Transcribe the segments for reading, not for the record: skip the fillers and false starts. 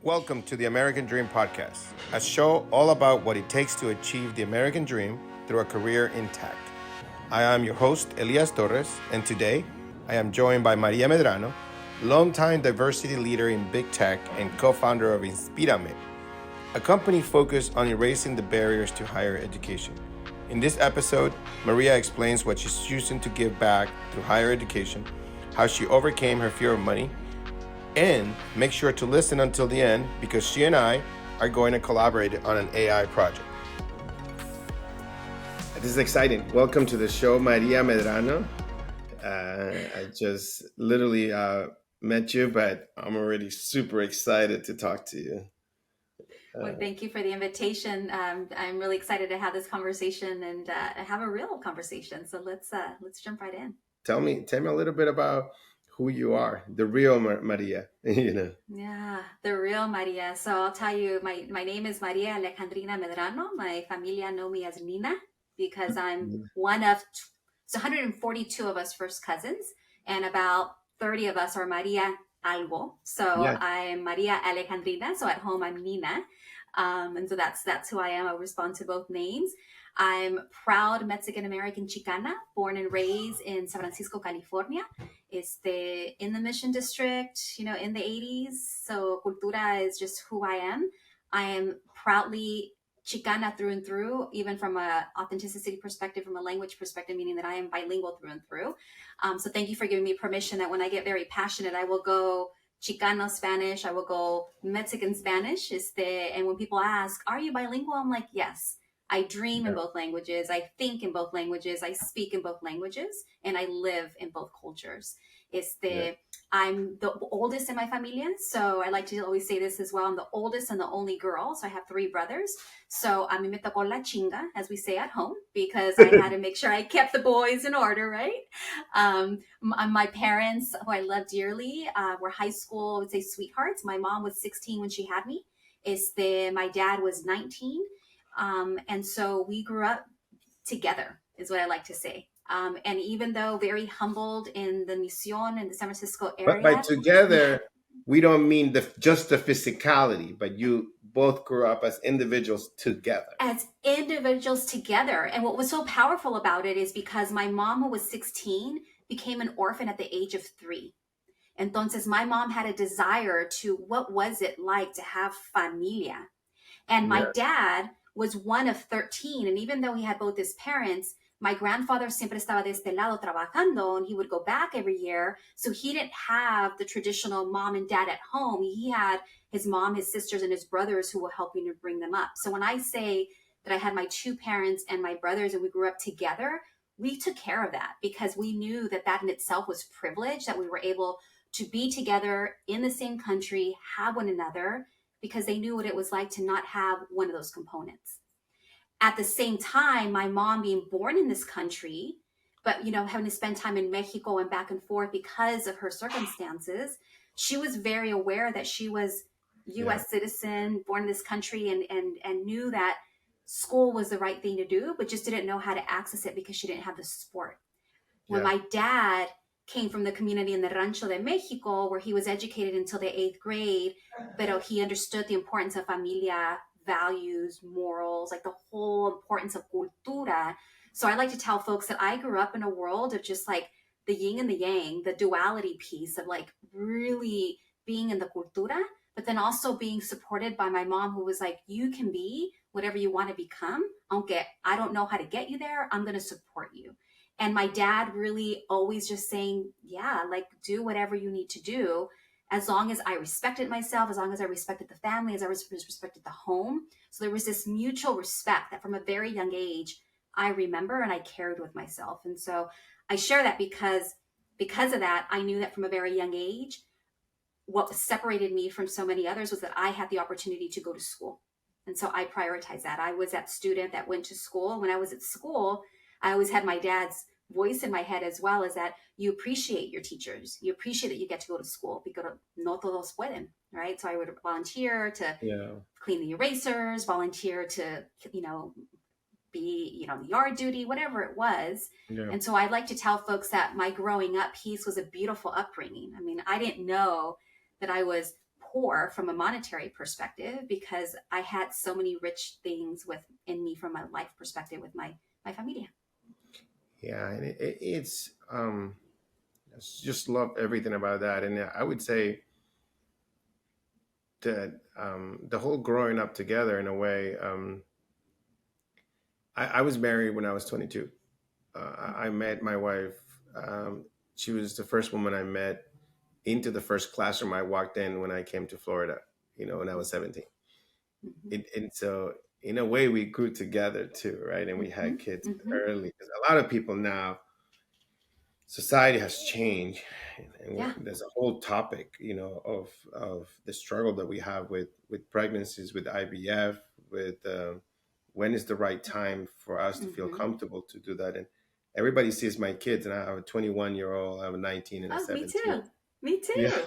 Welcome to the American Dream Podcast, a show all about what it takes to achieve the American dream through a career in tech. I am your host, Elias Torres, and today I am joined by Maria Medrano, longtime diversity leader in big tech and co-founder of Inspírame, a company focused on erasing the barriers to higher education. In this episode, Maria explains what she's choosing to give back through higher education, how she overcame her fear of money, and make sure to listen until the end because she and I are going to collaborate on an AI project. This is exciting. Welcome to the show, Maria Medrano. I just literally met you, but I'm already super excited to talk to you. Well, thank you for the invitation. I'm really excited to have this conversation and have a real conversation. So let's jump right in. Tell me a little bit about who you are, the real Maria. Yeah, the real Maria. So I'll tell you, my name is Maria Alejandrina Medrano. My familia know me as Nina because I'm one of, it's 142 of us first cousins, and about 30 of us are Maria algo. So Yeah. I'm Maria Alejandrina. So at home I'm Nina. And so that's who I am. I respond to both names. I'm proud Mexican American Chicana, born and raised in San Francisco, California. In the Mission District, in the 80s. So cultura is just who I am. I am proudly Chicana through and through, even from a authenticity perspective, from a language perspective, meaning that I am bilingual through and through. So thank you for giving me permission that when I get very passionate, I will go Chicano Spanish, I will go Mexican Spanish. And when people ask, are you bilingual? I'm like, yes. I dream in both languages. I think in both languages. I speak in both languages, and I live in both cultures. I'm the oldest in my familia, so I like to always say this as well. I'm the oldest and the only girl, so I have 3 brothers. So a mí me tocó la chinga, as we say at home, because I had to make sure I kept the boys in order, right? My parents, who I love dearly, were high school, I would say, sweethearts. My mom was 16 when she had me. My dad was 19. And so we grew up together, is what I like to say. And even though very humbled in the Mission in the San Francisco area. But by together, we don't mean just the physicality, but you both grew up as individuals together. As individuals together. And what was so powerful about it is because my mom, who was 16, became an orphan at the age of 3. Entonces, my mom had a desire to, what was it like to have familia? And my dad was one of 13. And even though he had both his parents, my grandfather siempre estaba de este lado trabajando, and he would go back every year. So he didn't have the traditional mom and dad at home. He had his mom, his sisters, and his brothers who were helping to bring them up. So when I say that I had my 2 parents and my brothers and we grew up together, we took care of that because we knew that that in itself was privilege, that we were able to be together in the same country, have one another, because they knew what it was like to not have one of those components. At the same time, my mom being born in this country, but having to spend time in Mexico and back and forth because of her circumstances, she was very aware that she was U.S. citizen, born in this country, and knew that school was the right thing to do, but just didn't know how to access it because she didn't have the support. When my dad came from the community in the Rancho de Mexico, where he was educated until the 8th grade, but he understood the importance of familia, values, morals, like the whole importance of cultura. So I like to tell folks that I grew up in a world of just like the yin and the yang, the duality piece of like really being in the cultura, but then also being supported by my mom, who was like, you can be whatever you want to become. I don't know how to get you there. I'm going to support you. And my dad really always just saying, yeah, like do whatever you need to do, as long as I respected myself, as long as I respected the family, as I respected the home. So there was this mutual respect that from a very young age, I remember and I carried with myself. And so I share that because of that, I knew that from a very young age, what separated me from so many others was that I had the opportunity to go to school. And so I prioritized that. I was that student that went to school. When I was at school, I always had my dad's voice in my head as well, is that you appreciate your teachers. You appreciate that you get to go to school because no todos pueden, right? So I would volunteer to clean the erasers, volunteer to, be, yard duty, whatever it was. And so I like to tell folks that my growing up piece was a beautiful upbringing. I mean, I didn't know that I was poor from a monetary perspective because I had so many rich things within me from a life perspective with my familia. Yeah, and I just love everything about that. And I would say that the whole growing up together in a way. I was married when I was 22. I met my wife. She was the first woman I met into the first classroom I walked in when I came to Florida, when I was 17. Mm-hmm. And so, in a way, we grew together too, right? And we Mm-hmm. had kids Mm-hmm. early. 'Cause a lot of people now, society has changed, and Yeah. there's a whole topic, of the struggle that we have with pregnancies, with IVF, with when is the right time for us to feel Mm-hmm. comfortable to do that. And everybody sees my kids, and I have a 21-year-old, I have a 19 and a Oh, me 17. too. Me Yeah, too.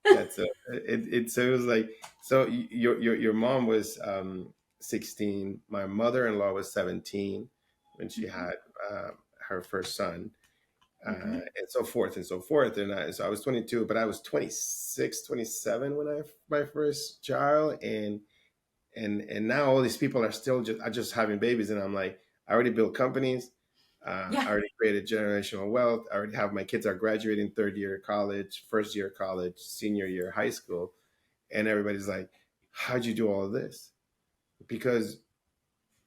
yeah. So so it was like, so your mom was 16. My mother-in-law was 17 when she Mm-hmm. had uh, her first son, Mm-hmm. and so forth and so forth. And so I was 22, but I was 26, 27 when I had my first child. And now all these people are still just having babies, and I'm like, I already built companies, I Yeah. already created generational wealth, I already have my kids are graduating third year college, first year college, senior year high school, and everybody's like, how'd you do all of this? Because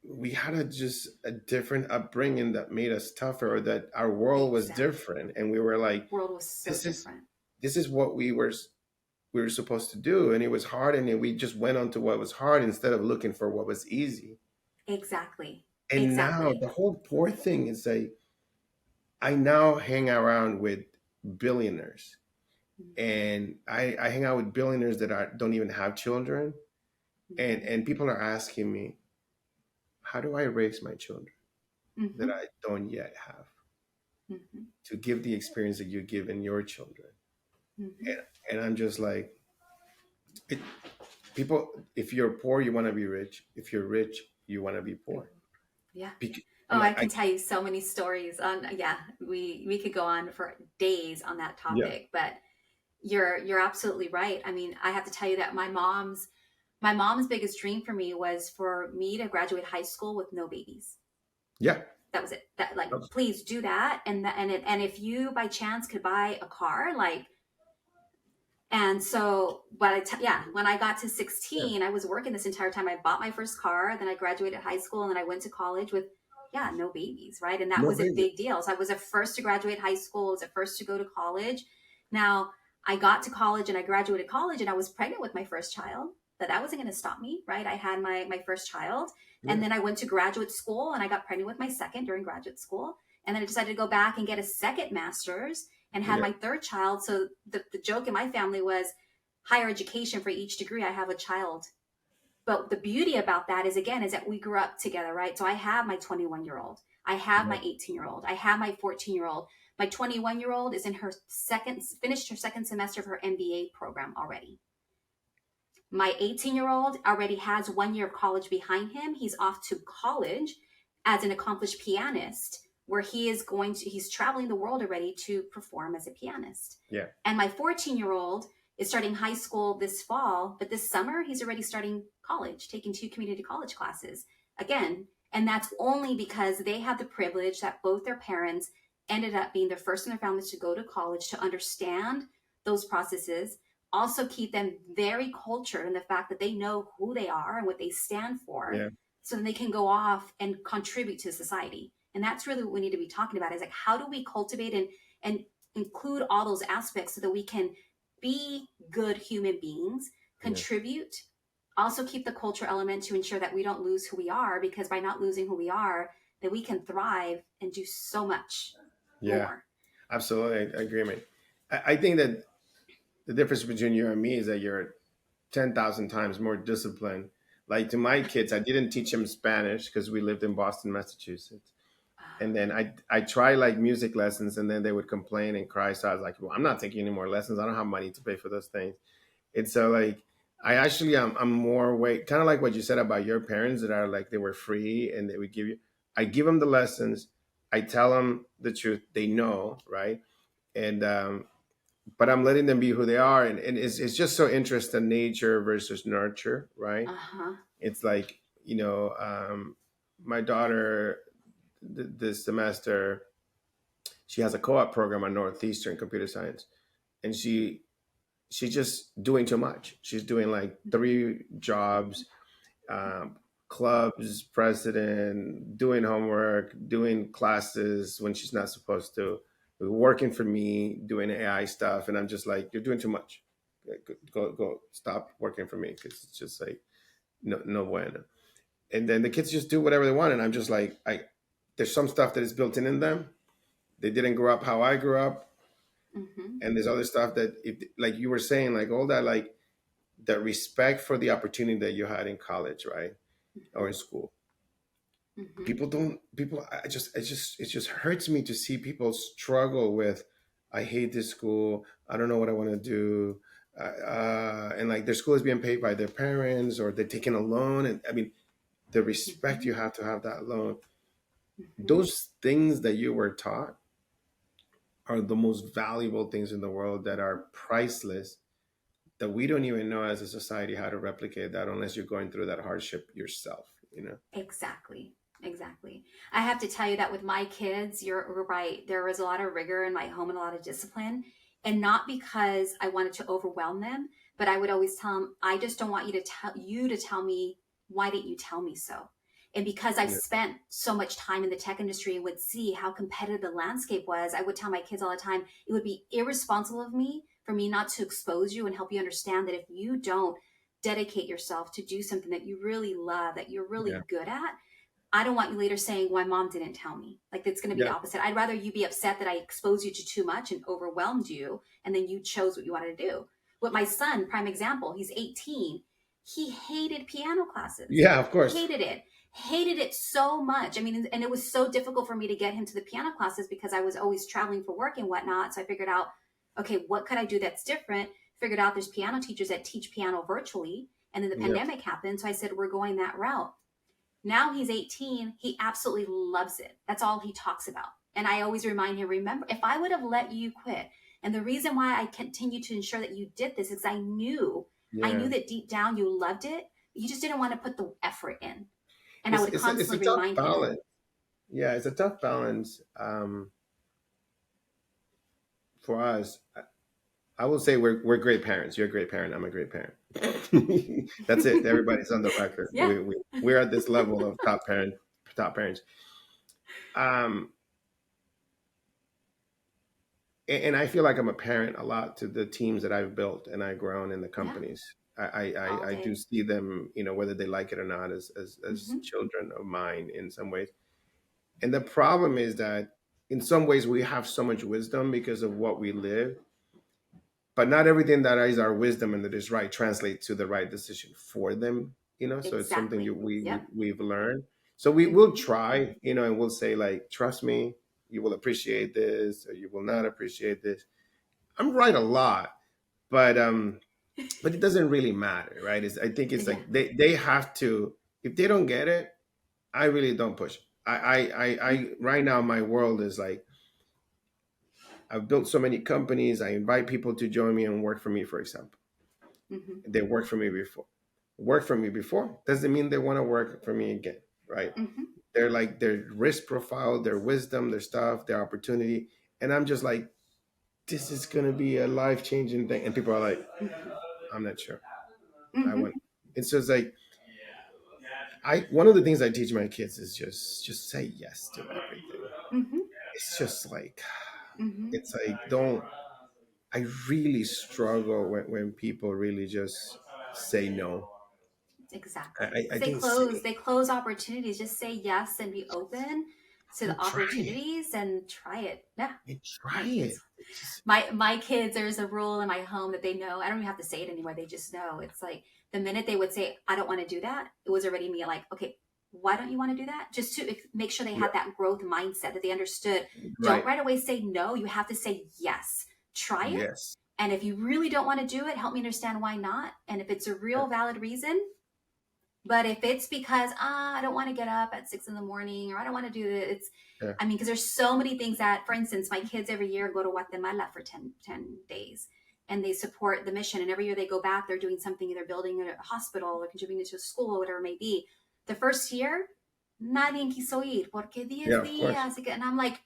we had just a different upbringing that made us tougher, or that our world was Exactly. different, and we were like, World was so this is different. this is what we were supposed to do, and it was hard, and then we just went on to what was hard instead of looking for what was easy. Exactly. And now Exactly. the whole poor thing is like, I now hang around with billionaires, Mm-hmm. and I hang out with billionaires that don't even have children, and Mm-hmm. people are asking me, how do I raise my children that Mm-hmm. I don't yet have, Mm-hmm. to give the experience that you give in your children? Mm-hmm. And I'm just like, it, people, if you're poor, you want to be rich. If you're rich, you want to be poor. Yeah. I'm Oh, I like, can tell you so many stories on, yeah, we could go on for days on that yeah, topic, but you're absolutely right. I mean, I have to tell you that my mom's biggest dream for me was for me to graduate high school with no babies. yeah, That was it. That, like, please do that. And if you by chance could buy a car, like, and so, yeah, when I got to yeah, 16, I was working this entire time. I bought my first car, then I graduated high school, and then I went to college with, yeah, no babies, right? And that no was a baby, big deal. So I was the first to graduate high school, I was the first to go to college. Now, I got to college and I graduated college and I was pregnant with my first child, but that wasn't going to stop me, right? I had my first child, and yeah, then I went to graduate school and I got pregnant with my second during graduate school. And then I decided to go back and get a second master's and had yeah, my third child. So the joke in my family was higher education for each degree. I have a child. But the beauty about that is, again, is that we grew up together, right? So I have my 21-year-old. I have yeah, my 18-year-old. I have my 14-year-old. My 21-year-old is in her finished her second semester of her MBA program already. My 18-year-old already has 1 year of college behind him. He's off to college as an accomplished pianist, where he's traveling the world already to perform as a pianist. yeah, And my 14-year-old is starting high school this fall, but this summer he's already starting college, taking 2 community college classes again. And that's only because they have the privilege that both their parents ended up being the first in their families to go to college, to understand those processes, also keep them very cultured in the fact that they know who they are and what they stand for, yeah, so then they can go off and contribute to society. And that's really what we need to be talking about, is like, how do we cultivate and include all those aspects so that we can be good human beings, yeah, contribute, also keep the culture element to ensure that we don't lose who we are, because by not losing who we are, that we can thrive and do so much yeah. more. Absolutely, agreement. I think that the difference between you and me is that you're 10,000 times more disciplined. Like, to my kids, I didn't teach them Spanish because we lived in Boston, Massachusetts. And then I try like music lessons, and then they would complain and cry. So I was like, well, I'm not taking any more lessons. I don't have money to pay for those things. And so, like, I actually I'm more weight, kind of like what you said about your parents, that are like, they were free and they would give you. I give them the lessons. I tell them the truth. They know, right? And but I'm letting them be who they are. And it's just so interesting, nature versus nurture, right? Uh-huh. It's like, my daughter, this semester, she has a co-op program on Northeastern computer science, and she's just doing too much. She's doing like 3 jobs, um, clubs, president, doing homework, doing classes when she's not supposed to, working for me, doing AI stuff, and I'm just like, you're doing too much. Go, stop working for me, because it's just like no bueno. And then the kids just do whatever they want, and I'm just like, there's some stuff that is built in them. They didn't grow up how I grew up, Mm-hmm. and there's other stuff that, if, like you were saying, like all that, like the respect for the opportunity that you had in college, right, or in school. Mm-hmm. People don't. People. It just hurts me to see people struggle with. I hate this school. I don't know what I want to do. And like their school is being paid by their parents, or they're taking a loan. And I mean, the respect Mm-hmm. you have to have that loan. Mm-hmm. Those things that you were taught are the most valuable things in the world, that are priceless, that we don't even know as a society how to replicate that unless you're going through that hardship yourself. Exactly. Exactly. I have to tell you that with my kids, you're right. There was a lot of rigor in my home and a lot of discipline. And not because I wanted to overwhelm them, but I would always tell them, I just don't want you to tell me, why didn't you tell me so? And because I've Yeah. spent so much time in the tech industry and would see how competitive the landscape was, I would tell my kids all the time, it would be irresponsible of me for me not to expose you and help you understand that if you don't dedicate yourself to do something that you really love, that you're Yeah. really good at, I don't want you later saying, "My mom didn't tell me." Like, it's going to be the Yeah. opposite. I'd rather you be upset that I exposed you to too much and overwhelmed you, and then you chose what you wanted to do. With my son, prime example, he's 18. He hated piano classes. Yeah, of course. Hated it so much. I mean, and it was so difficult for me to get him to the piano classes because I was always traveling for work and whatnot. So I figured out, okay, what could I do that's different? Figured out there's piano teachers that teach piano virtually. And then the Yeah. pandemic happened. So I said, we're going that route. Now he's 18. He absolutely loves it. That's all he talks about. And I always remind him, remember, if I would have let you quit, and the reason why I continue to ensure that you did this is I knew Yeah. that deep down you loved it. You just didn't want to put the effort in. And I It's would it's a, it's a constantly tough remind him. balance. Yeah, it's a tough balance, for us. I will say we're great parents. You're a great parent. I'm a great parent. That's it. Everybody's on the record. Yeah. We're at this level of top parents. Um, and I feel like I'm a parent a lot to the teams that I've built and I've grown in the Yeah. companies. I, All I do day. see them, whether they like it or not, as Mm-hmm. children of mine in some ways. And the problem is that in some ways we have so much wisdom because of what we live, but not everything that is our wisdom and that is right translates to the right decision for them. So it's something Exactly. we've learned. So we will Mm-hmm. try, and we'll say, like, trust me, you will appreciate this or you will not appreciate this. I'm right a lot, but it doesn't really matter, right? I think it's Yeah. like they have to. If they don't get it, I really don't push. I right now my world is like, I've built so many companies. I invite people to join me and work for me. For example, Mm-hmm. they worked for me before. Work for me before doesn't mean they want to work for me again, right? Mm-hmm. They're like their risk profile, their wisdom, their stuff, their opportunity, and I'm just like, this is gonna be a life changing thing. And people are like, I'm not sure. I Mm-hmm. want. It's just like, one of the things I teach my kids is just say yes to everything. Mm-hmm. It's just like, Mm-hmm. it's like, don't. I really struggle when people really just say no. I, Exactly. I I Because think say, they close opportunities. Just say yes and be open to the and try it opportunities and try it. Yeah. and try My it. kids It's just, my kids, there's a rule in my home that they know. I don't even have to say it anymore. They just know. It's like the minute they would say, I don't want to do that, it was already me like, okay, why don't you want to do that? Just to make sure they yeah, had that growth mindset, that they understood. Don't right. right away say no. You have to say yes. Try it. Yes. And if you really don't want to do it, help me understand why not. And if it's a real valid reason, But if it's because I don't want to get up at 6 in the morning, or I don't want to do it, Yeah. I mean, because there's so many things that, for instance, my kids every year go to Guatemala for 10 days, and they support the mission. And every year they go back, they're doing something, either building a hospital or contributing to a school, whatever it may be. The first year, nadie quiso ir porque 10 Yeah, of course. días. And I'm like,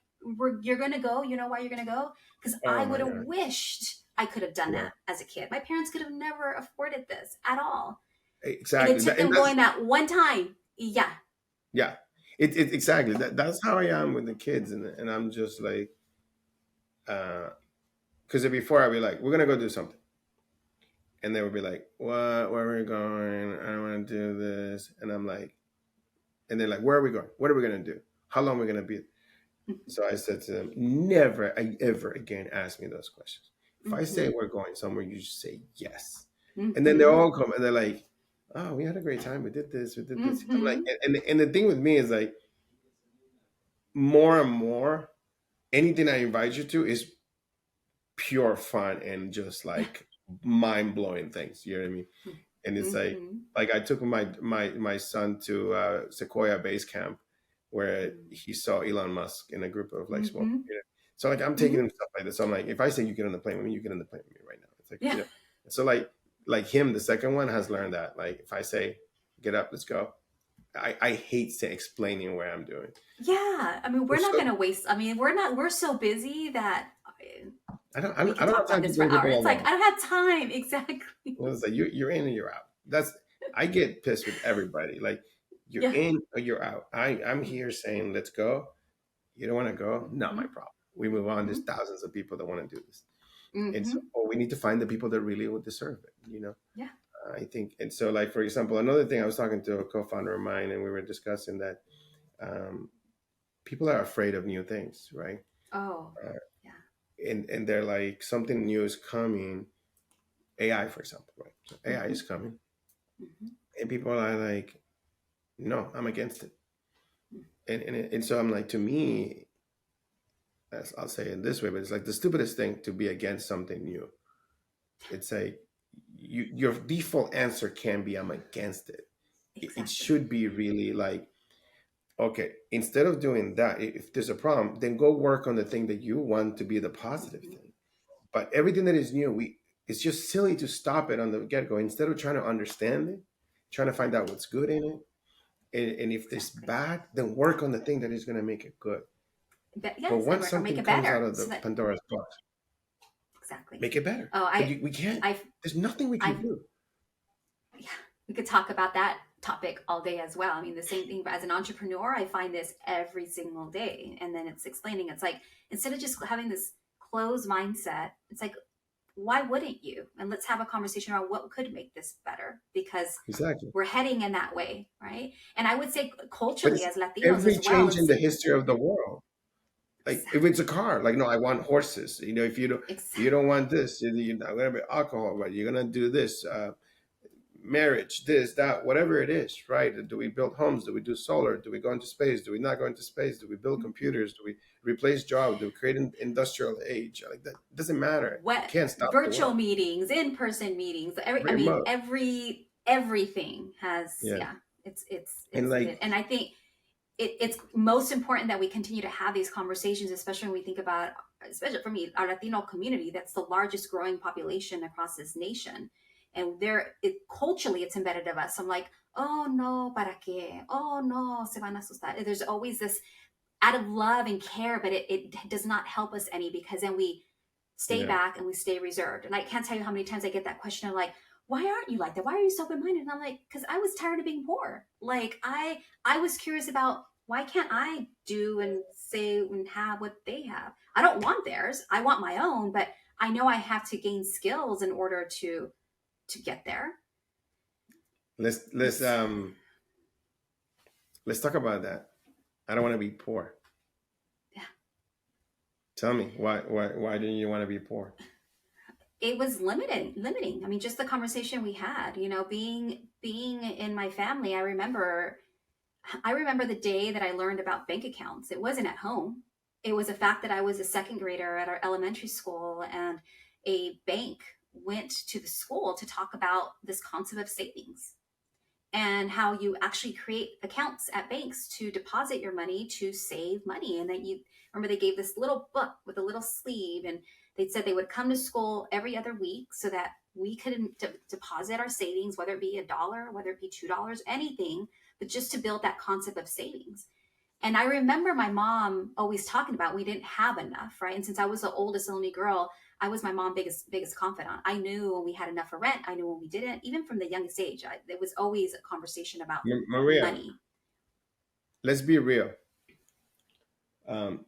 you're going to go? You know why you're going to go? Because Oh I my would have God. wished I could have done Yeah, that as a kid. My parents could have never afforded this at all. And it exactly. took And them that's, going that one time. Yeah. yeah, it exactly. That's how I am with the kids. And I'm just like, because before I'd be like, we're going to go do something. And they would be like, what? Where are we going? I don't want to do this. And I'm like, and they're like, where are we going? What are we going to do? How long are we going to be? So I said to them, never ever again ask me those questions. If I say we're going somewhere, you just say yes. And then they all come and they're like, oh, we had a great time. We did this. We did this. I'm like, and the thing with me is like, more and more, anything I invite you to is pure fun and just like mind blowing things. You know what I mean? And it's like I took my son to Sequoia Base Camp, where he saw Elon Musk in a group of like small. You know? So like I'm taking him stuff like this. So I'm like, if I say you get on the plane with me, you get on the plane with me right now. It's like, you know. So like him, the second one has learned that. Like if I say, get up, let's go. I hate explaining where I'm doing. Yeah. I mean, we're not So, going to waste. I mean, we're so busy that I we don't can talk have time about to this for bring people hours. It's like, along. I don't have time. Exactly. Well, it's like you're in and you're out. That's I get pissed with everybody. Like you're Yeah. in or you're out. I'm here saying let's go. You don't want to go? Not my problem. We move on. There's thousands of people that want to do this, and so we need to find the people that really would deserve it. You know. Yeah. I think, and so like for example, another thing I was talking to a co-founder of mine, and we were discussing that people are afraid of new things, right? Oh, Uh, yeah. and they're like something new is coming. AI, for example, right? So AI is coming, and people are like, no, I'm against it. And so I'm like, to me, as I'll say it this way, but it's like the stupidest thing to be against something new. It's like your default answer can be, I'm against it. It Exactly. should be really like, okay, instead of doing that, if there's a problem, then go work on the thing that you want to be the positive thing. But everything that is new, it's just silly to stop it on the get-go instead of trying to understand it, trying to find out what's good in it. And if it's bad, then work on the thing that is going to make it good. But Yes, once or make something it comes out better. of the So that Pandora's box, exactly. make it better. Oh, But we can't. I've, There's nothing we can I've, do. yeah, we could talk about that topic all day as well. I mean, the same thing as an entrepreneur, I find this every single day. And then it's explaining, it's like, instead of just having this closed mindset, it's like, why wouldn't you? And let's have a conversation around what could make this better, because Exactly. we're heading in that way, right? And I would say But culturally it's as Latinos every as well, change in it's the history of the world. Like if it's a car, like no, I want horses. You know, if you don't want this, you're not gonna be alcohol, but you're gonna do this. Marriage, this, that, whatever it is, right? Do we build homes? Do we do solar? Do we go into space? Do we not go into space? Do we build computers? Do we replace jobs? Do we create an industrial age? Like that doesn't matter. what You can't stop the virtual world. meetings, in-person meetings, Remote. everything has, Yeah. yeah, And like, and I think it's most important that we continue to have these conversations, especially when we think about, especially for me, our Latino community, that's the largest growing population across this nation. And culturally, it's embedded of us. I'm like, oh no, para qué? Oh no, se van a asustar. There's always this out of love and care, but it does not help us any, because then we stay yeah, back and we stay reserved. And I can't tell you how many times I get that question of like, why aren't you like that? Why are you so open-minded? And I'm like, because I was tired of being poor. Like I was curious about, why can't I do and say and have what they have? I don't want theirs. I want my own, but I know I have to gain skills in order to get there. let's let's It's, um let's talk about that. I don't want to be poor. yeah. Tell me why didn't you want to be poor? It was limiting. I mean, just the conversation we had, being in my family, I remember the day that I learned about bank accounts. It wasn't at home. It was a fact that I was a second grader at our elementary school, and a bank went to the school to talk about this concept of savings. and how you actually create accounts at banks to deposit your money to save money. And that you remember they gave this little book with a little sleeve, and they said they would come to school every other week so that we could deposit our savings, whether it be $1, whether it be $2, anything, but just to build that concept of savings. And I remember my mom always talking about we didn't have enough, right? And since I was the oldest only girl, I was my mom's biggest confidant. I knew when we had enough for rent. I knew when we didn't. Even from the youngest age, there was always a conversation about Maria, money. let's be real. Um,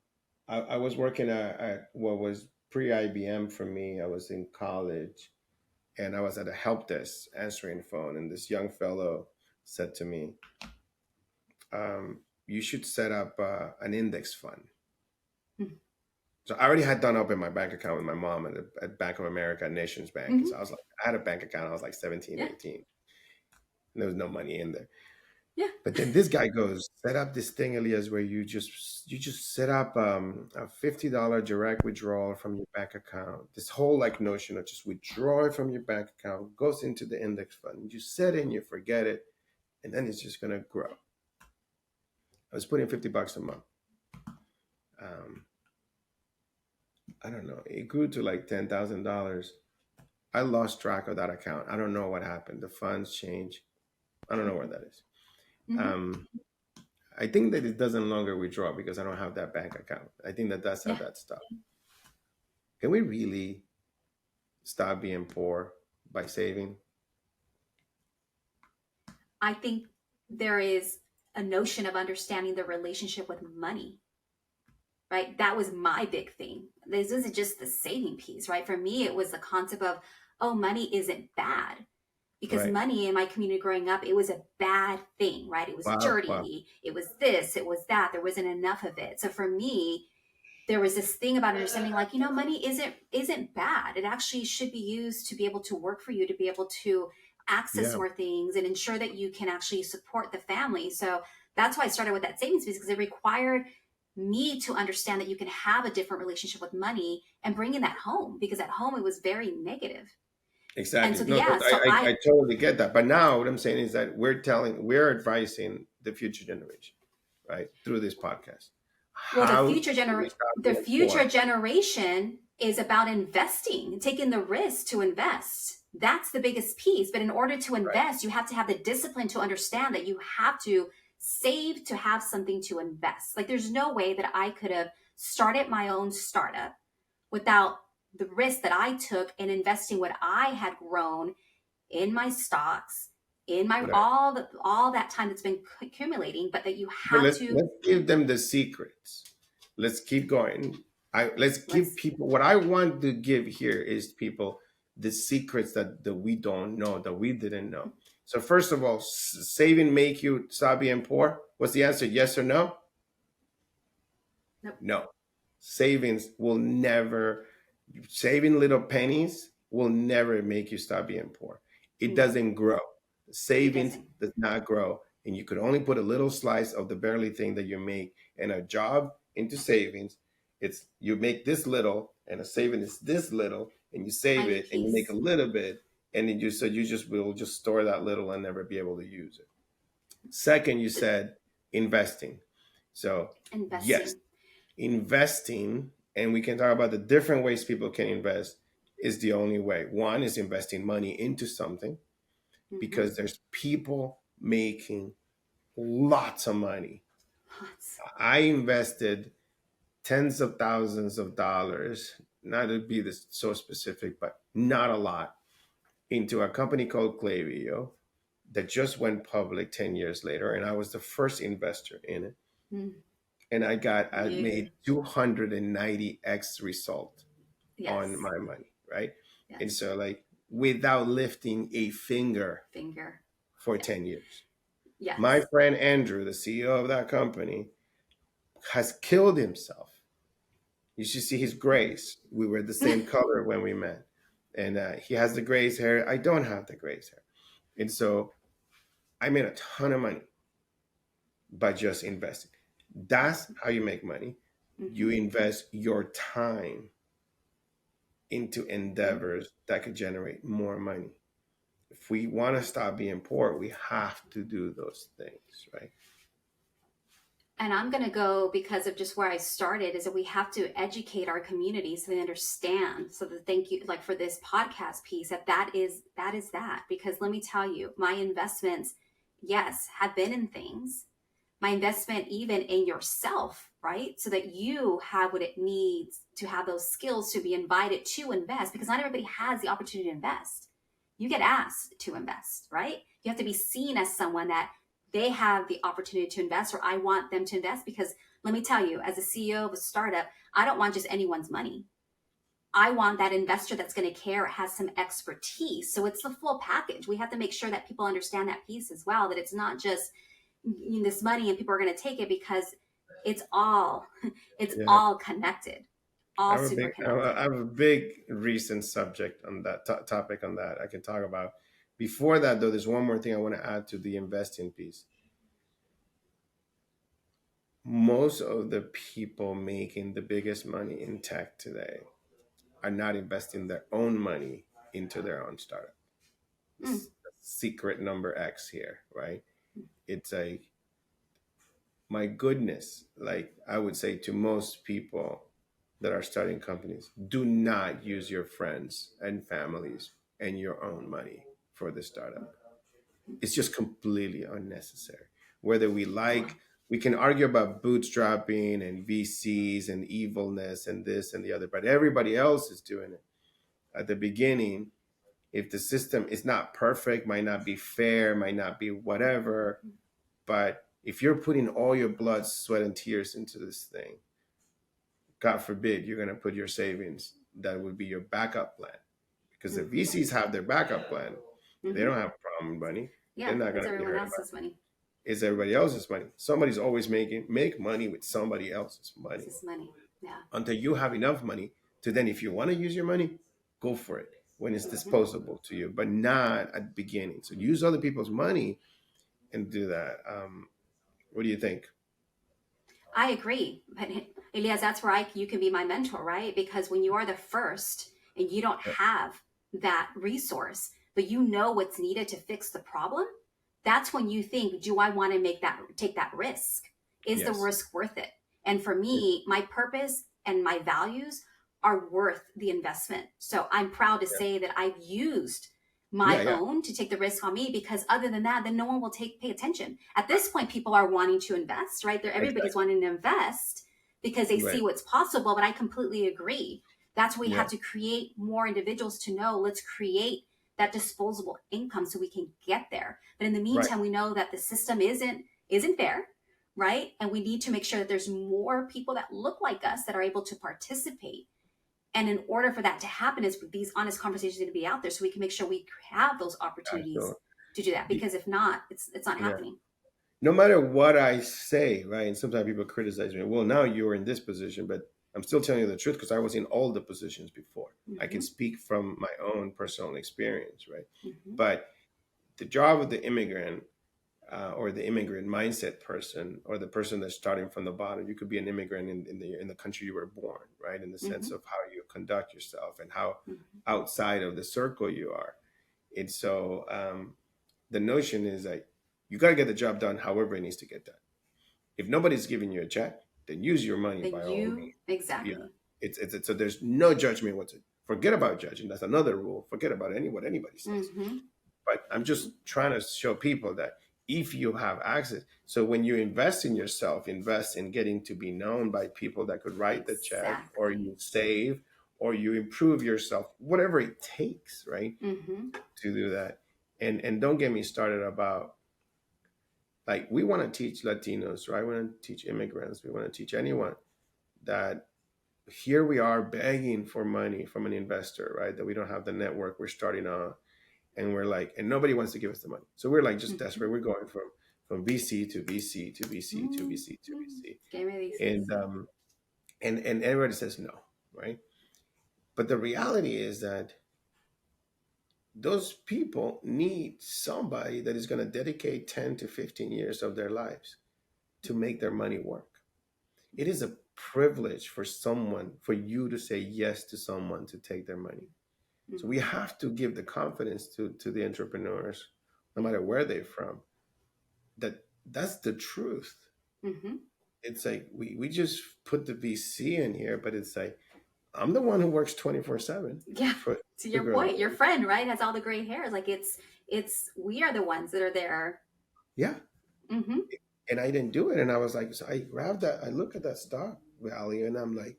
I was working at what was pre IBM for me. I was in college, and I was at a help desk answering the phone, and this young fellow said to me, "You should set up an index fund." Mm-hmm. So I already had done up in my bank account with my mom at Bank of America, Nations Bank. Mm-hmm. So I was like, I had a bank account. I was like 17, Yeah. 18. And there was no money in there. Yeah. But then this guy goes, set up this thing, Elias, where you just set up a $50 direct withdrawal from your bank account. This whole like notion of just withdraw it from your bank account, goes into the index fund. You set it and you forget it, and then it's just gonna grow. I was putting $50 a month. I don't know. It grew to like $10,000. I lost track of that account. I don't know what happened. The funds changed. I don't know where that is. Mm-hmm. I think that it doesn't longer withdraw because I don't have that bank account. I think that's how Yeah. that stopped. Can we really stop being poor by saving? I think there is a notion of understanding the relationship with money, right? That was my big thing. This isn't just the saving piece, right? For me, it was the concept of, oh, money isn't bad. Because Right. money in my community growing up, it was a bad thing, right? It was Wow. dirty. It was this, it was that. There wasn't enough of it. So for me, there was this thing about understanding, like, money isn't bad. It actually should be used to be able to work for you, to be able to access Yeah. more things and ensure that you can actually support the family. So that's why I started with that savings piece, because it required me to understand that you can have a different relationship with money and bringing that home, because at home it was very negative. Exactly. And so, No, yeah, so I totally get that. But now what I'm saying is that we're advising the future generation, right, through this podcast. well, How do we stop the being future poor? generation is about investing, taking the risk to invest. That's the biggest piece. But in order to Right. invest, you have to have the discipline to understand that you have to save to have something to invest. Like, there's no way that I could have started my own startup without the risk that I took in investing what I had grown in my stocks, in my Right. all that time that's been accumulating, but that you But have to let's give them the secrets. Let's keep going. Let's give let's people what I want to give here is people the secrets that we don't know, that we didn't know. So first of all, saving make you stop being poor? What's the answer? Yes or no? nope. No. Savings will never, saving little pennies will never make you stop being poor. It No, doesn't grow. it Savings doesn't. does not grow. And you could only put a little slice of the barely thing that you make in a job into savings. It's you make this little and a saving is this little and you save Tiny it and you make a piece. little bit and then you just will just store that little and never be able to use it. Second, you said investing. So yes, Investing. investing, and we can talk about the different ways people can invest, is the only way. One is investing money into something Mm-hmm. because there's people making lots of money. Lots. I invested tens of thousands of dollars, not to be this so specific, but not a lot, into a company called Clavio that just went public 10 years later. And I was the first investor in it. Mm. And I You. made 290x result on Yes. my money, right? And Yes. so like without lifting a finger Finger. for Yeah. 10 years. My Yes. friend Andrew, the CEO of that company, has killed himself. You should see his grays. We were the same color when we met. And he has the grays hair. I don't have the grays hair. And so I made a ton of money by just investing. That's how you make money. You Mm-hmm. invest your time into Mm-hmm. endeavors that could generate more money. if we want to stop being poor, we have to do those things, right? And I'm going to go because of just where I started is that we have to educate our community so they understand. So that thank you, like for this podcast piece, that is that. Because let me tell you, my investments, yes, have been in things. My investment even in yourself, right? So that you have what it needs to have those skills to be invited to invest, because not everybody has the opportunity to invest. You get asked to invest, right? You have to be seen as someone that they have the opportunity to invest, or I want them to invest. Because let me tell you, as a CEO of a startup, I don't want just anyone's money. I want that investor that's going to care, has some expertise. So it's the full package. We have to make sure that people understand that piece as well, that it's not just this money and people are going to take it, because it's all it's Yeah. all connected, I all have a super big, I connected. have a big recent subject on that topic on that I can talk about. Before that, though, there's one more thing I want to add to the investing piece. Most of the people making the biggest money in tech today are not investing their own money into their own startup. Mm, It's secret number X here, right? It's a, my goodness, like I would say to most people that are starting companies, do not use your friends and families and your own money for the startup. It's just completely unnecessary. Whether we can argue about bootstrapping and VCs and evilness and this and the other, but everybody else is doing it. At the beginning, if the system is not perfect, might not be fair, might not be whatever, but if you're putting all your blood, sweat, and tears into this thing, God forbid you're going to put your savings, that would be your backup plan. Because the mm-hmm, VCs have their backup plan. They mm-hmm. don't have a problem with money. They're Yeah, not it's going to be everyone hurt about else's money. it. It's everybody else's money. Somebody's always make money with somebody else's It's money his money. Yeah. until you have enough money to then, if you want to use your money, go for it when it's Mm-hmm. disposable to you, but not at the beginning. So use other people's money and do that. What do you think? I agree. But Elias, that's where you can be my mentor, right? Because when you are the first and you don't have that resource, but you know what's needed to fix the problem, that's when you think, do I want to take that risk? Is the Yes. risk worth it? And for me, my purpose and my values are worth the investment. So I'm proud to say that I've used Yeah. my Yeah. own to take the risk on me, because other than that, then no one will pay attention. At this point, people are wanting to invest, right? Everybody's Exactly. wanting to invest because they Right. see what's possible. But I completely agree. That's where we Yeah. have to create more individuals to know, let's create that disposable income so we can get there. But in the Right. meantime, we know that the system isn't fair, right? And we need to make sure that there's more people that look like us that are able to participate. And in order for that to happen, is these honest conversations need to be out there so we can make sure we have those opportunities Absolutely. to do that. Because if not, it's not Yeah. happening. No matter what I say, right? And sometimes people criticize me. Well, now you're in this position, but I'm still telling you the truth because I was in all the positions before. I can Mm-hmm, speak from my own personal experience, right? mm-hmm, But the job of the immigrant or the immigrant mindset person or the person that's starting from the bottom, you could be an immigrant in the country you were born, right? In the mm-hmm, sense of how you conduct yourself and how mm-hmm. outside of the circle you are. And so the notion is that you got to get the job done however it needs to get done. If nobody's giving you a check, then use your money Then by all you means. Yeah, exactly. it's so there's no judgment whatsoever. Forget about judging. That's another rule. Forget about what anybody says. Mm-hmm, But I'm mm-hmm. just trying to show people that if you have access, so when you invest in yourself, invest in getting to be known by people that could write the check, or Exactly. you save, or you improve yourself, whatever it takes, right, Mm-hmm. to do that. And don't get me started about, like, we want to teach Latinos, right? We want to teach immigrants. We want to teach anyone that here we are begging for money from an investor, right? That we don't have the network, we're starting on, and we're like, and nobody wants to give us the money. So we're like just Mm-hmm. desperate. We're going from VC to VC to VC to VC to Mm-hmm. VC, Give me these and things. and everybody says no, right? But the reality is that those people need somebody that is going to dedicate 10 to 15 years of their lives to make their money work. It is a privilege for someone, for you to say yes to someone to take their money. So we have to give the confidence to the entrepreneurs, no matter where they're from, that that's the truth. Mm-hmm. It's like we just put the VC in here, but it's like I'm the one who works 24/7 Yeah. for To to your grow. point, your friend, right, has all the gray hairs. Like it's we are the ones that are there. Yeah. Mm-hmm. And I didn't do it. And I was like, so I grabbed that, I look at that stock value, and I'm like,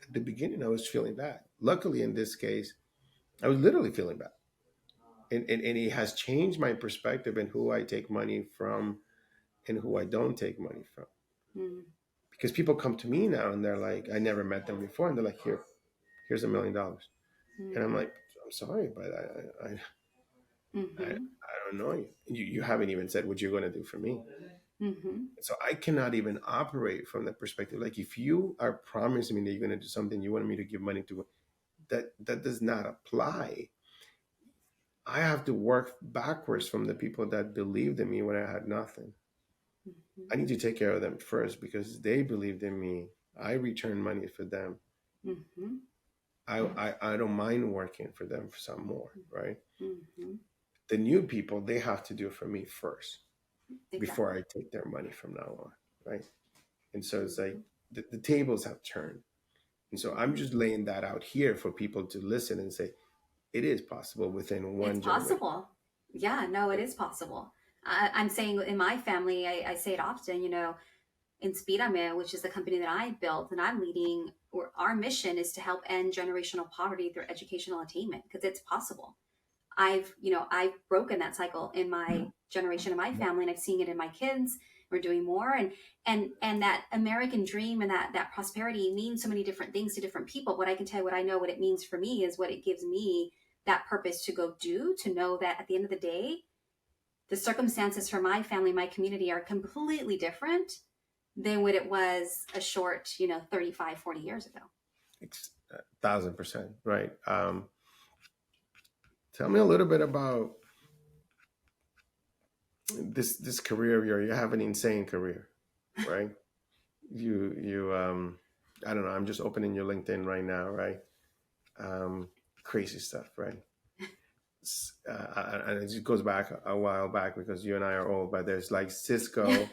at the beginning, I was feeling bad. Luckily, in this case, I was literally feeling bad. And it has changed my perspective in who I take money from and who I don't take money from. Mm-hmm. Because people come to me now and they're like, I never met them before. And they're like, here's $1 million. And I'm like, I'm sorry, but Mm-hmm. I don't know you. You haven't even said what you're going to do for me. Mm-hmm. So I cannot even operate from that perspective. Like if you are promising me that you're going to do something, you want me to give money to, that does not apply. I have to work backwards from the people that believed in me when I had nothing. I need to take care of them first because they believed in me. I return money for them. Mm-hmm. I don't mind working for them for some more, right? Mm-hmm. The new people, they have to do it for me first before Exactly. I take their money from now on, right? And so it's like the tables have turned. And so I'm just laying that out here for people to listen and say, it is possible within It's one generation. possible. Yeah, no, it is possible. I'm saying in my family, I say it often, Inspírame, which is the company that I built and I'm leading, or our mission is to help end generational poverty through educational attainment because it's possible. I've broken that cycle in my generation, in my family, and I've seen it in my kids. We're doing more, and that American dream and that prosperity means so many different things to different people. What I can tell you, what I know, what it means for me is what it gives me that purpose to go do, to know that at the end of the day, the circumstances for my family, my community are completely different than what it was a short, 35, 40 years ago. 1,000%, right? Tell me a little bit about this career of yours. You have an insane career, right? You I don't know. I'm just opening your LinkedIn right now, right? Um, Crazy stuff, right? And it just goes back a while back because you and I are old, but there's like Yeah. Cisco,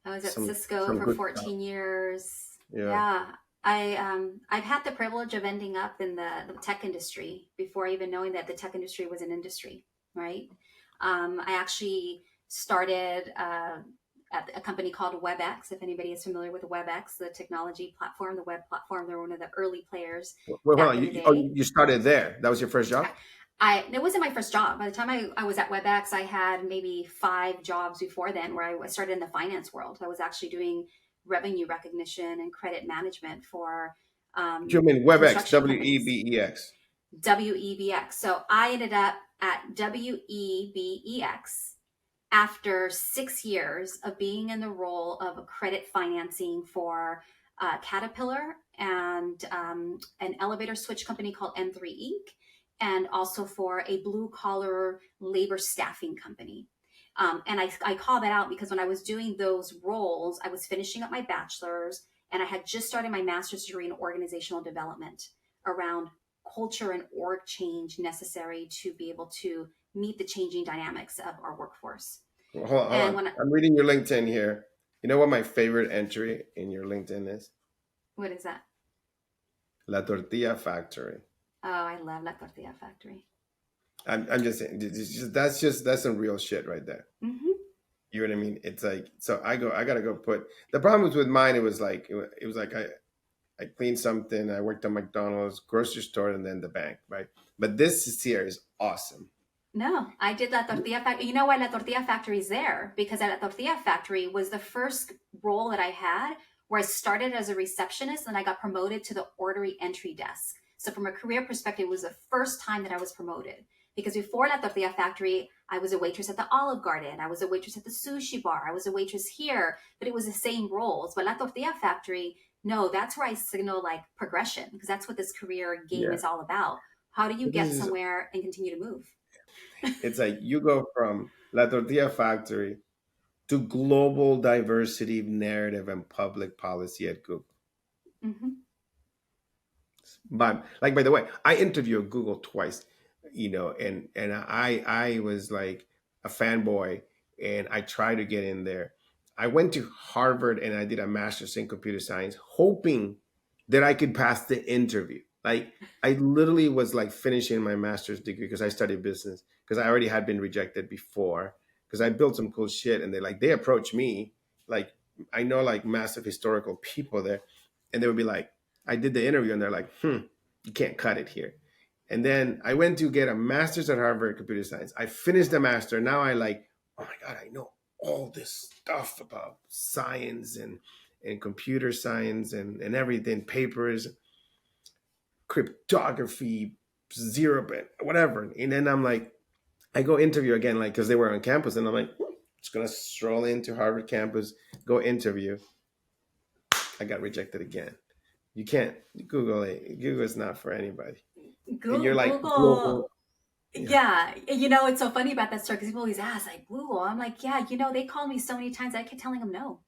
I was at some Cisco some for good stuff. 14 years. Yeah. Yeah. I've had the privilege of ending up in the tech industry before even knowing that the tech industry was an industry, right? I actually started at a company called WebEx. If anybody is familiar with WebEx, the technology platform, the web platform, they're one of the early players Well, hold back on. in the day. You started there. That was your first job. It wasn't my first job. By the time I was at WebEx, I had maybe 5 jobs before then where I started in the finance world. I was actually doing revenue recognition and credit management for You mean WebEx, construction companies. WEBEX? WEBX. So I ended up at WEBEX after 6 years of being in the role of a credit financing for Caterpillar and an elevator switch company called N3 Inc., and also for a blue collar labor staffing company. And I call that out because when I was doing those roles, I was finishing up my bachelor's and I had just started my master's degree in organizational development around culture and org change necessary to be able to meet the changing dynamics of our workforce. Well, hold on, hold And on. I'm reading your LinkedIn here. You know what my favorite entry in your LinkedIn is? what is that? La Tortilla Factory. Oh, I love La Tortilla Factory. I'm just saying, that's some real shit right there. Mm-hmm. You know what I mean? It's like, so I gotta go put, the problem was with mine, it was like I cleaned something, I worked at McDonald's, grocery store, and then the bank, right? But this is here is awesome. No, I did La Tortilla Factory. You know why La Tortilla Factory is there? Because at La Tortilla Factory was the first role that I had where I started as a receptionist and I got promoted to the orderly entry desk. So from a career perspective, it was the first time that I was promoted. Because before La Tortilla Factory, I was a waitress at the Olive Garden. I was a waitress at the sushi bar. I was a waitress here, but it was the same roles. But La Tortilla Factory, no, that's where I signal like progression because that's what this career game Yeah. is all about. How do you This get is, somewhere and continue to move? it's like you go from La Tortilla Factory to global diversity narrative and public policy at Google. Mm-hmm. But like, by the way, I interviewed Google twice, and I was like a fanboy, and I tried to get in there. I went to Harvard and I did a master's in computer science, hoping that I could pass the interview. Like, I literally was like finishing my master's degree because I studied business because I already had been rejected before because I built some cool shit, and they approached me like, I know like massive historical people there, and they would be like, I did the interview and they're like, you can't cut it here. And then I went to get a master's at Harvard in computer science. I finished the master. Now I like, oh my God, I know all this stuff about science and computer science and everything, papers, cryptography, zero bit, whatever. And then I'm like, I go interview again, like, because they were on campus. And I'm like, just going to stroll into Harvard campus, go interview. I got rejected again. You can't Google it. Google is not for anybody. And you're like Google. global. Yeah. Yeah, it's so funny about that story because people always ask, like, Google. I'm like, yeah, they called me so many times. I kept telling them no.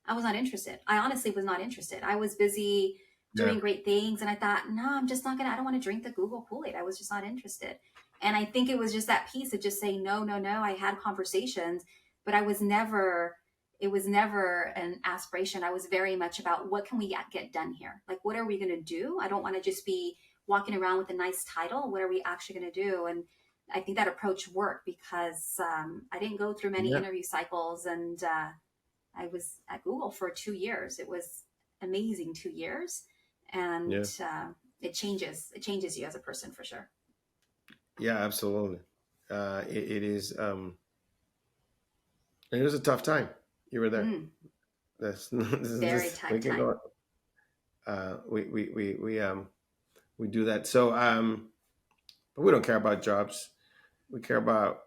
I was not interested. I honestly was not interested. I was busy Yeah. doing great things. And I thought, no, I'm just not I don't want to drink the Google Kool-Aid. I was just not interested. And I think it was just that piece of just saying, no, no, no. I had conversations, but it was never an aspiration. I was very much about what can we get done here? Like, what are we going to do? I don't want to just be walking around with a nice title. What are we actually going to do? And I think that approach worked because I didn't go through many Yeah. interview cycles, and I was at Google for 2 years. It was amazing 2 years, and Yeah. it changes you as a person for sure. Yeah, absolutely. It is, and it was a tough time. You were there. Mm, very This we tight can time. go. We do that. So, but we don't care about jobs. We care about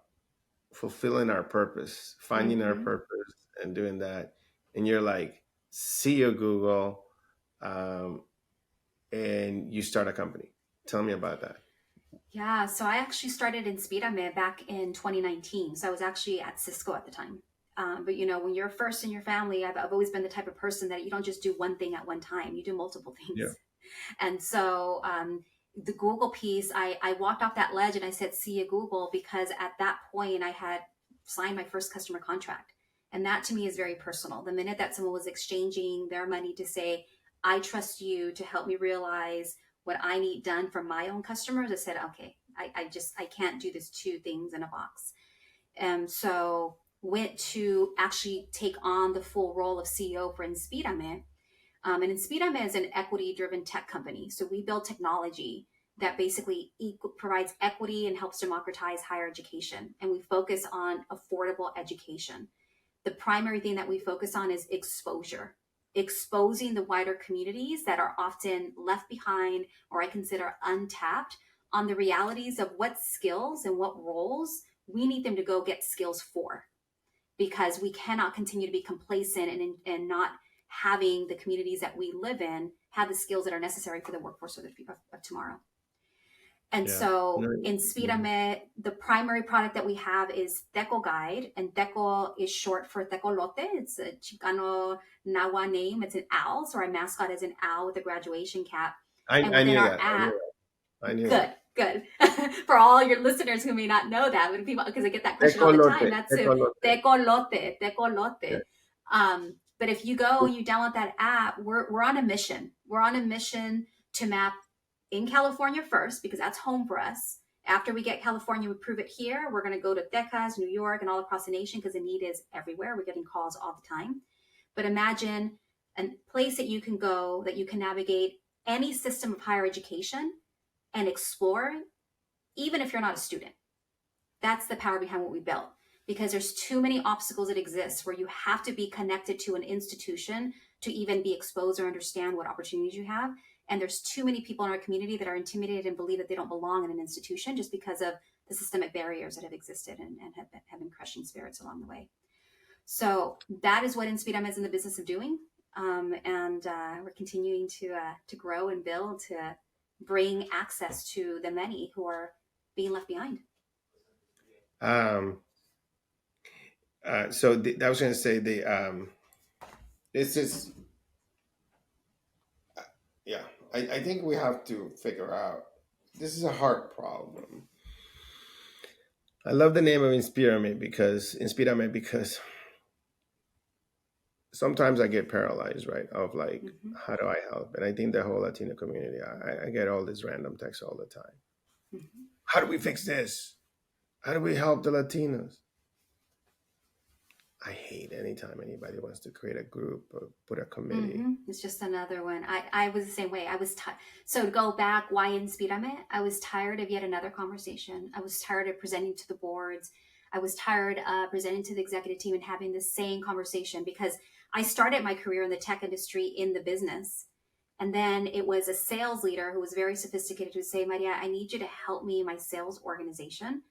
fulfilling our purpose, finding our Hmm. purpose, and doing that. And you're like, see you, Google, um, and you start a company. Tell me about that. Yeah, so I actually started in Speedame back in 2019. So I was actually at Cisco at the time. But when you're first in your family, I've always been the type of person that you don't just do one thing at one time. You do multiple Yeah. things. And so the Google piece, I walked off that ledge and I said, see you, Google, because at that point I had signed my first customer contract. And that to me is very personal. The minute that someone was exchanging their money to say, I trust you to help me realize what I need done for my own customers, I said, okay, I can't do this two things in a box. And so went to actually take on the full role of CEO for Inspirame, and Inspirame is an equity-driven tech company. So we build technology that basically provides equity and helps democratize higher education. And we focus on affordable education. The primary thing that we focus on is exposure, exposing the wider communities that are often left behind or I consider untapped on the realities of what skills and what roles we need them to go get skills for, because we cannot continue to be complacent and not having the communities that we live in have the skills that are necessary for the workforce of tomorrow. And Yeah. No, so in yeah. Spirame, the primary product that we have is Teco Guide, and Teco is short for Tecolote. It's a Chicano Nahua name. It's an owl, so our mascot is an owl with a graduation cap. And I within knew our that. app, I knew good, that. good. For all your listeners who may not know that, when people, because I get that question all the Ecolote. time, that's a Ecolote. tecolote, Yeah. tecolote. But if you go and you download that app, we're on a mission. We're on a mission to map in California first, because that's home for us. After we get California, we prove it here. We're going to go to Texas, New York, and all across the nation because the need is everywhere. We're getting calls all the time. But imagine a place that you can go, that you can navigate any system of higher education and explore, even if you're not a student. That's the power behind what we built, because there's too many obstacles that exist where you have to be connected to an institution to even be exposed or understand what opportunities you have. And there's too many people in our community that are intimidated and believe that they don't belong in an institution just because of the systemic barriers that have existed and have been crushing spirits along the way. So that is what Inspiram is in the business of doing. And we're continuing to grow and build to bring access to the many who are being left behind. Um, so I was going to say this is, yeah. I think we have to figure out, this is a hard problem. I love the name of Inspírame because sometimes I get paralyzed, right? Of like, Hmm. how do I help? And I think the whole Latino community, I get all these random texts all the time. Hmm. How do we fix this? How do we help the Latinos? I hate anytime anybody wants to create a group or put a committee. It's just another one. I was the same way. I was so to go back, why Inspírame? I was tired of yet another conversation. I was tired of presenting to the boards. I was tired of presenting to the executive team and having the same conversation because I started my career in the tech industry in the business. And then it was a sales leader who was very sophisticated who would say, Maria, I need you to help me in my sales organization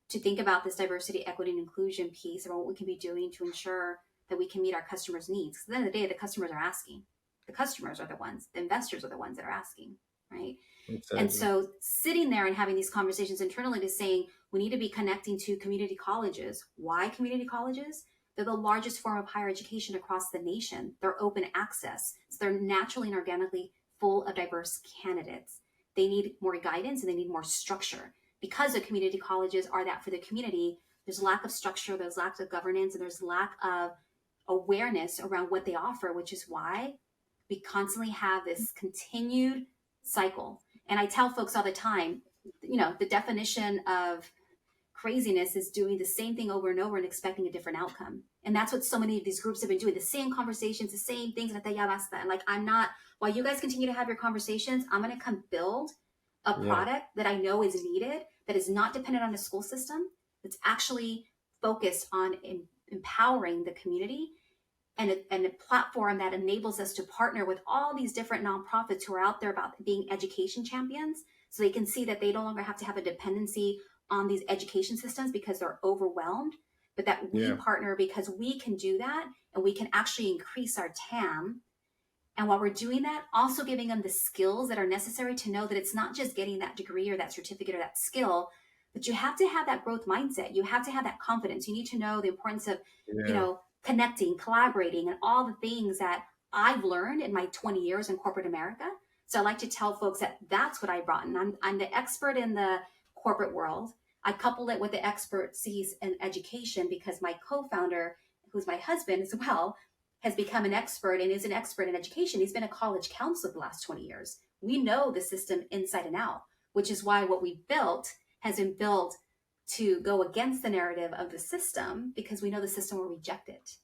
to think about this diversity, equity, and inclusion piece and what we can be doing to ensure that we can meet our customers' needs. Because at the end of the day, the customers are asking. The customers are the ones, the investors are the ones that are asking, right? And Exactly. so sitting there and having these conversations internally to saying we need to be connecting to community colleges. Why community colleges? They're the largest form of higher education across the nation. They're open access. So they're naturally and organically full of diverse candidates. They need more guidance and they need more structure. Because the community colleges are that for the community, there's lack of structure, there's lack of governance, and there's lack of awareness around what they offer, which is why we constantly have this continued cycle. And I tell folks all the time, the definition of craziness is doing the same thing over and over and expecting a different outcome. And that's what so many of these groups have been doing, the same conversations, the same things. And like, I'm not, while you guys continue to have your conversations, I'm going to come build a Yeah. product that I know is needed, that is not dependent on a school system, that's actually focused on empowering the community and a platform that enables us to partner with all these different nonprofits who are out there about being education champions so they can see that they no longer have to have a dependency on these education systems because they're overwhelmed, but that we Yeah. partner because we can do that and we can actually increase our TAM. And while we're doing that, also giving them the skills that are necessary to know that it's not just getting that degree or that certificate or that skill, but you have to have that growth mindset. You have to have that confidence. You need to know the importance of, Yeah. connecting, collaborating, and all the things that I've learned in my 20 years in corporate America. So I like to tell folks that that's what I brought in. I'm the expert in the corporate world. I couple it with the expertise in education because my co-founder, who's my husband as well, has become an expert and is an expert in education. He's been a college counselor the last 20 years. We know the system inside and out, which is why what we built has been built to go against the narrative of the system because we know the system will reject it.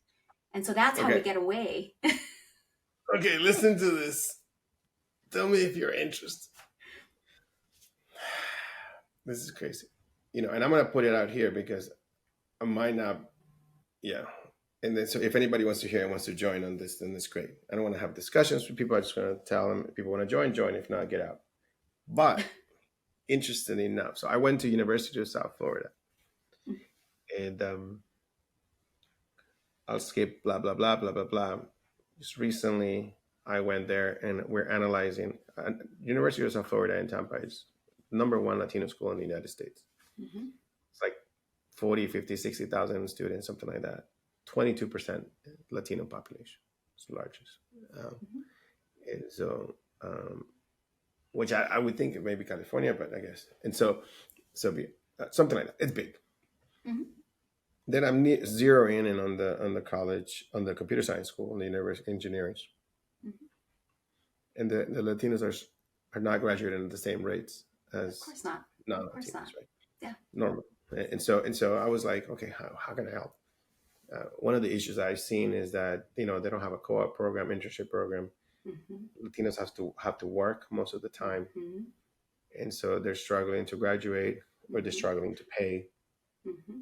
And so that's how we Okay. get away. Okay, listen to this. Tell me if you're interested. This is crazy. And I'm gonna put it out here because I might not, yeah. And then so if anybody wants to hear and wants to join on this, then it's great. I don't want to have discussions with people. I just want to tell them if people want to join. If not, get out. But interesting enough. So I went to University of South Florida. And I'll skip blah blah blah blah blah blah. Just recently, I went there and we're analyzing. University of South Florida in Tampa is number one Latino school in the United States. Mm-hmm. It's like 40, 50, 60,000 students, something like that. 22% Latino population. It's the largest. Mm-hmm. And so, which I would think it may be California, but I guess. And so be something like that. It's big. Mm-hmm. Then I'm zeroing in on the college, on the computer science school, on the university engineering, Mm-hmm. and the Latinos are not graduating at the same rates Of as course not. Of course not. non-Latinos, right? Yeah. Normal. And so I was like, okay, how can I help? One of the issues I've seen is that they don't have a co-op program, internship program. Mm-hmm. Latinos have to work most of the time, Mm-hmm. and so they're struggling to graduate or they're Mm-hmm. struggling to pay. Mm-hmm.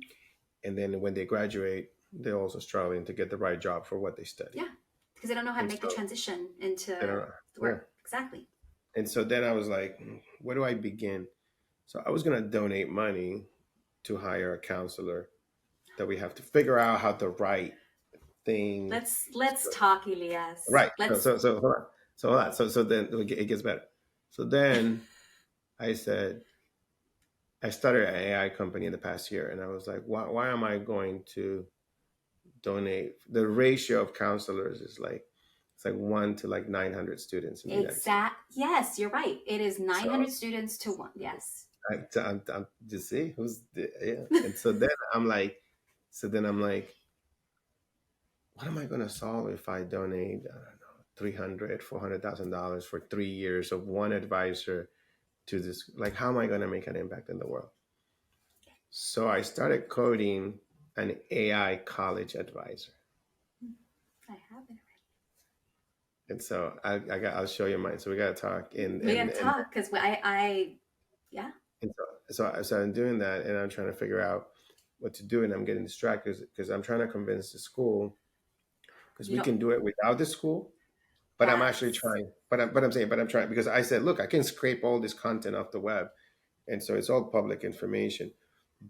And then when they graduate, they're also struggling to get the right job for what they study. Yeah. Because they don't know how to And make the so transition into they don't know. the Yeah. work. Exactly. And so then I was like, where do I begin? So I was going to donate money to hire a counselor that we have to figure out how to write thing. Let's talk, Elias. Right. Let's So hold on. So then it gets better. So then I said, I started an AI company in the past year, and I was like, why am I going to donate? The ratio of counselors is like, it's It's like 1 to like 900 students in the United States. Yes, you're right. It is So 900 students to one. Yes. I'm just see yeah. And so then I'm like, what am I going to solve if I donate, I don't know, $300,000, $400,000 for 3 years of one advisor to this? Like, how am I going to make an impact in the world? So I started coding an AI college advisor. I have it. And so I'll show you mine. So we got to talk. We gotta talk because yeah. And so I'm doing that, and I'm trying to figure out what to do, and I'm getting distracted because I'm trying to convince the school, because we can do it without the school. But I'm actually trying. But I'm trying, because I said, look, I can scrape all this content off the web, and so it's all public information.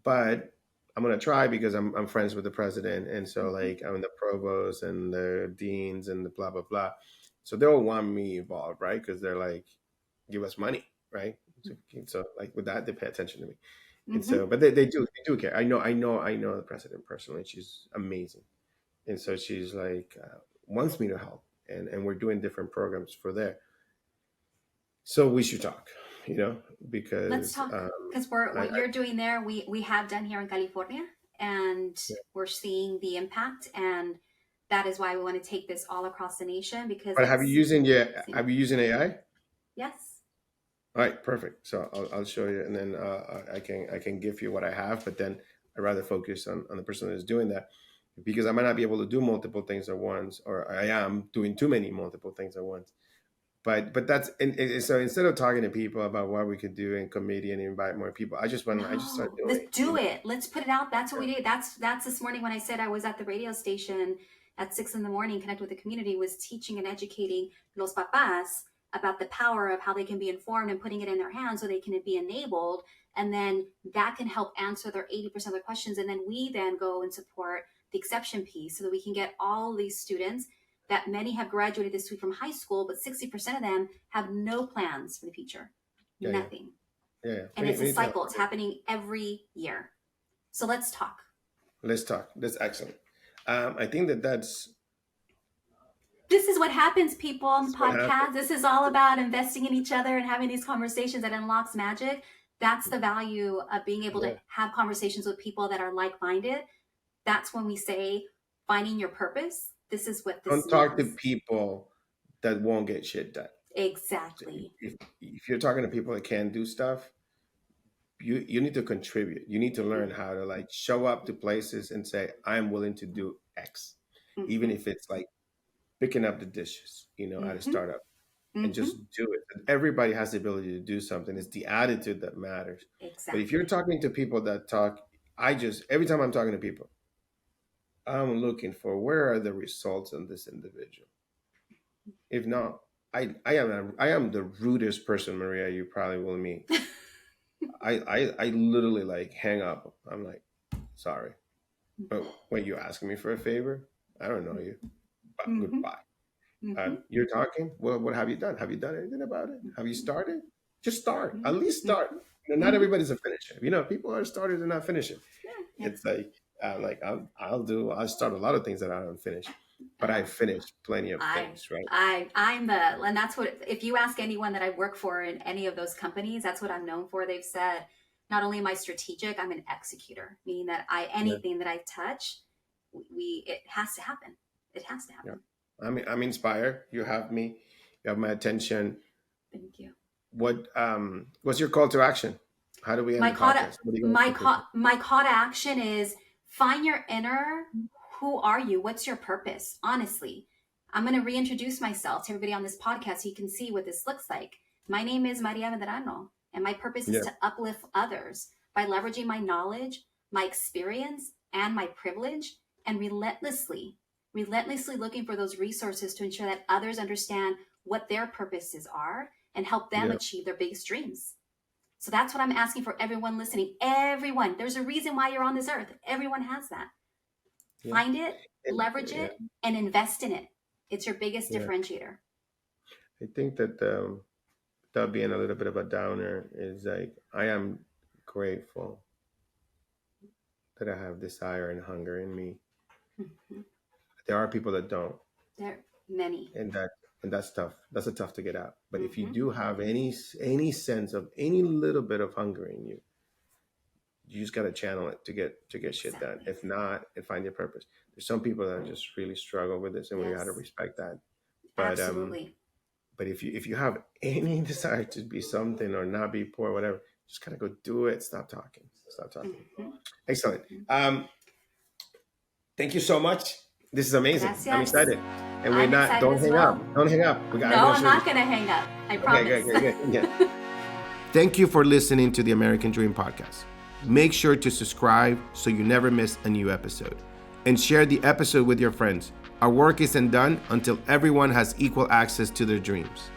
But I'm gonna try because I'm friends with the president, and so like I'm the provost and the deans and the blah blah blah. So they'll want me involved, right? Because they're like, give us money, right? So like with that, they pay attention to me. And so, but they do care. I know the president personally. She's amazing, and so she's like wants me to help, and we're doing different programs for there. So we should talk, because let's talk, because what you're doing there, we have done here in California, and we're seeing the impact, and that is why we want to take this all across the nation. Because have you using AI? Yes. All right, perfect. So I'll show you, and then I can give you what I have, but then I'd rather focus on the person that is doing that, because I might not be able to do multiple things at once, or I am doing too many multiple things at once. But that's, and so instead of talking to people about what we could do in committee and invite more people, I just start doing let's do it. Let's put it out. That's what we did. That's this morning when I said I was at the radio station at 6 a.m, connect with the community, was teaching and educating los papás about the power of how they can be informed and putting it in their hands so they can be enabled. And then that can help answer their 80% of their questions. And then we then go and support the exception piece so that we can get all these students, that many have graduated this week from high school, but 60% of them have no plans for the future. Nothing. Yeah. And it's a cycle. It's happening every year. So let's talk. Let's talk. That's excellent. I think this is what happens, people, on the podcast. This is all about investing in each other and having these conversations that unlocks magic. That's the value of being able to have conversations with people that are like-minded. That's when we say finding your purpose. This is what this means. Don't talk to people that won't get shit done. Exactly. If you're talking to people that can't do stuff, you need to contribute. You need to learn how to like show up to places and say, I'm willing to do X, even if it's like picking up the dishes, at a startup, and just do it. And everybody has the ability to do something. It's the attitude that matters. Exactly. But if you're talking to people that talk, every time I'm talking to people, I'm looking for, where are the results in this individual? If not, I am the rudest person, Maria, you probably will meet. I literally like hang up. I'm like, sorry, but when you asking me for a favor, I don't know you. Goodbye. You're talking. Well, what have you done? Have you done anything about it? Have you started? Just start. At least start. Not everybody's a finisher. People are starters and not finishers. It's like I'll start a lot of things that I don't finish, but I finished plenty of things, right? And that's what, if you ask anyone that I work for in any of those companies, that's what I'm known for. They've said, not only am I strategic, I'm an executor, meaning that anything that I touch, it has to happen. It has to happen. Yeah. I'm inspired. You have me. You have my attention. Thank you. What's your call to action? How do we end the podcast? My call to action is find your inner. Who are you? What's your purpose? Honestly, I'm going to reintroduce myself to everybody on this podcast so you can see what this looks like. My name is Maria Medrano, and my purpose is to uplift others by leveraging my knowledge, my experience, and my privilege, and relentlessly looking for those resources to ensure that others understand what their purposes are and help them achieve their biggest dreams. So that's what I'm asking for everyone listening. Everyone. There's a reason why you're on this earth. Everyone has that. Yeah. Find it, leverage it, and invest in it. It's your biggest differentiator. I think that without being a little bit of a downer, is like, I am grateful that I have desire and hunger in me. There are people that don't. Many. And that's tough. That's a tough to get out. But if you Mm-hmm. do have any sense of any little bit of hunger in you, you just got to channel it to get shit done. Exactly. If not, and find your purpose. There's some people that just really struggle with this, and we got to Yes. respect that. Absolutely. But if you have any desire to be something or not be poor, whatever, just kind of go do it. Stop talking. Mm-hmm. Excellent. Mm-hmm. Thank you so much. This is amazing. I'm Gracias. excited. And we're I'm not. excited Don't as hang well. up. Don't hang up. No, I'm not going to hang up. I promise. Okay, good. Thank you for listening to the American Dream podcast. Make sure to subscribe so you never miss a new episode. And share the episode with your friends. Our work isn't done until everyone has equal access to their dreams.